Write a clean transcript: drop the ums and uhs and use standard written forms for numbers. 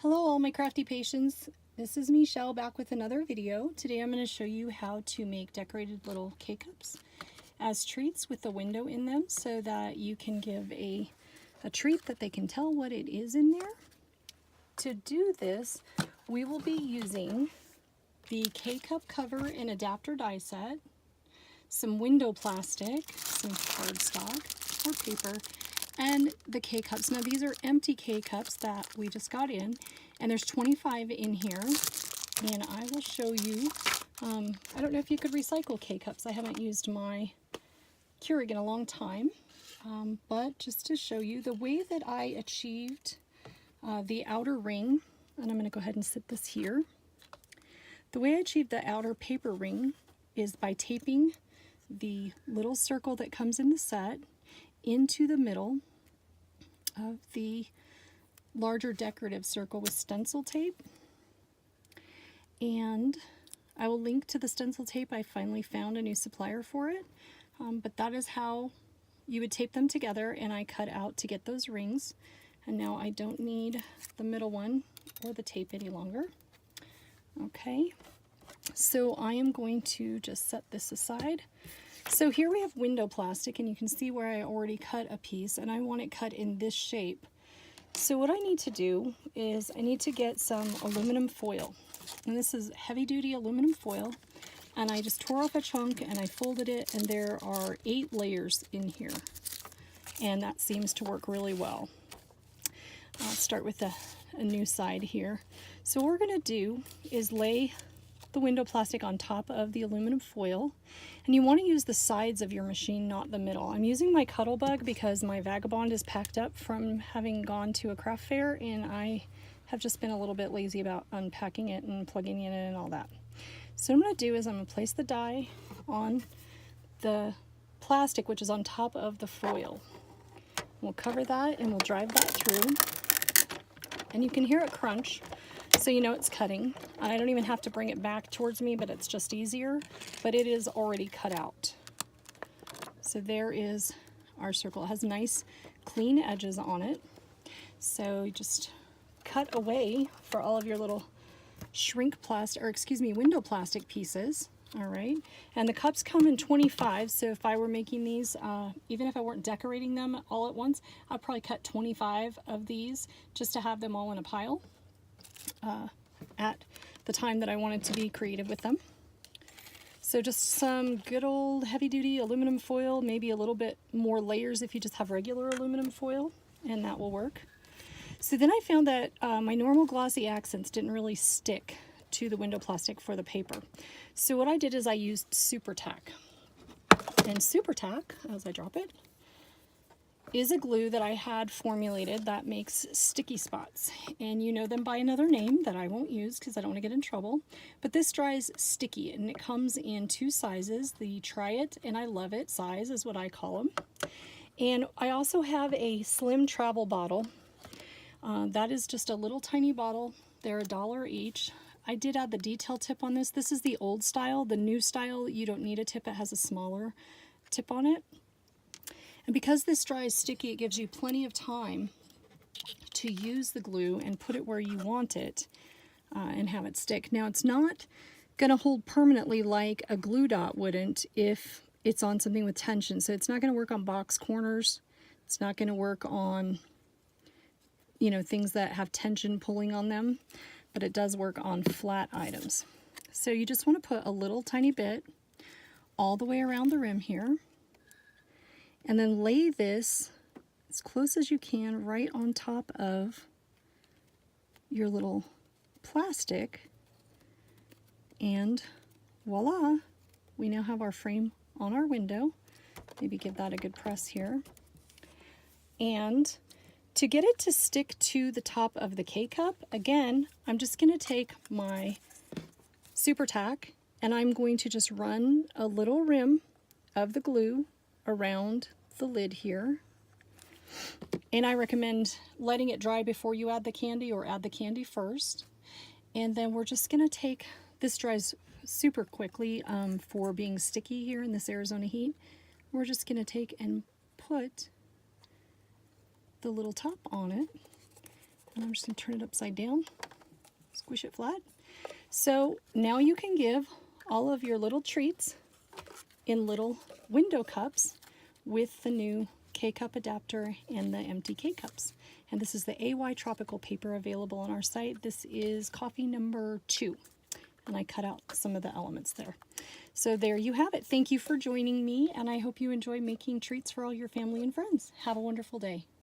Hello all my crafty patients. This is Michelle back with another video. Today I'm going to show you how to make decorated little K-cups as treats with the window in them so that you can give a treat that they can tell what it is in there. To do this, we will be using the K-cup cover and adapter die set, some window plastic, some cardstock or paper, and the K-cups. Now these are empty K-cups that we just got in, and there's 25 in here, and I will show you. I don't know if you could recycle K-cups. I haven't used my Keurig in a long time, but just to show you the way that I achieved the outer ring, and I'm going to go ahead and sit this here. The way I achieved the outer paper ring is by taping the little circle that comes in the set into the middle of the larger decorative circle with stencil tape. And I will link to the stencil tape. I finally found a new supplier for it, but that is how you would tape them together, and I cut out to get those rings. And now I don't need the middle one or the tape any longer. Okay, so I am going to just set this aside. So here we have window plastic, and you can see where I already cut a piece, and I want it cut in this shape. So what I need to do is I need to get some aluminum foil, and this is heavy duty aluminum foil, and I just tore off a chunk and I folded it, and there are 8 layers in here, and that seems to work really well. I'll start with a new side here. So what we're going to do is lay the window plastic on top of the aluminum foil, and you want to use the sides of your machine, not the middle. I'm using my Cuttlebug because my Vagabond is packed up from having gone to a craft fair, and I have just been a little bit lazy about unpacking it and plugging it in and all that. So what I'm going to do is I'm going to place the die on the plastic, which is on top of the foil. We'll cover that and we'll drive that through, and you can hear it crunch, so you know it's cutting. And I don't even have to bring it back towards me, but it's just easier. But it is already cut out. So there is our circle. It has nice clean edges on it. So you just cut away for all of your little shrink plastic, or excuse me, window plastic pieces. All right, and the cups come in 25, so if I were making these, even if I weren't decorating them all at once, I'd probably cut 25 of these just to have them all in a pile at the time that I wanted to be creative with them. So just some good old heavy-duty aluminum foil, maybe a little bit more layers if you just have regular aluminum foil, and that will work. So then I found that my normal glossy accents didn't really stick to the window plastic for the paper. So what I did is I used SuperTack. And SuperTack, as I drop it, is a glue that I had formulated that makes sticky spots. And you know them by another name that I won't use because I don't want to get in trouble. But this dries sticky, and it comes in 2 sizes. The Try It and I Love It size is what I call them. And I also have a slim travel bottle. That is just a little tiny bottle. They're $1 each. I did add the detail tip on this. This is the old style. The new style, you don't need a tip. It has a smaller tip on it. And because this dries sticky, it gives you plenty of time to use the glue and put it where you want it and have it stick. Now, it's not going to hold permanently like a glue dot wouldn't if it's on something with tension. So it's not going to work on box corners. It's not going to work on, you know, things that have tension pulling on them. But it does work on flat items. So you just want to put a little tiny bit all the way around the rim here, and then lay this as close as you can right on top of your little plastic, and voila, we now have our frame on our window. Maybe give that a good press here. And to get it to stick to the top of the K-cup, again, I'm just going to take my SuperTack, and I'm going to just run a little rim of the glue around the lid here. And I recommend letting it dry before you add the candy, or add the candy first. And then we're just going to take, this dries super quickly for being sticky here in this Arizona heat. We're just going to take and put the little top on it, And I'm just going to turn it upside down, squish it flat. So now you can give all of your little treats in little window cups with the new K-cup adapter and the empty K-cups. And this is the AY Tropical paper available on our site. This is coffee number 2. And I cut out some of the elements there. So there you have it. Thank you for joining me, and I hope you enjoy making treats for all your family and friends. Have a wonderful day.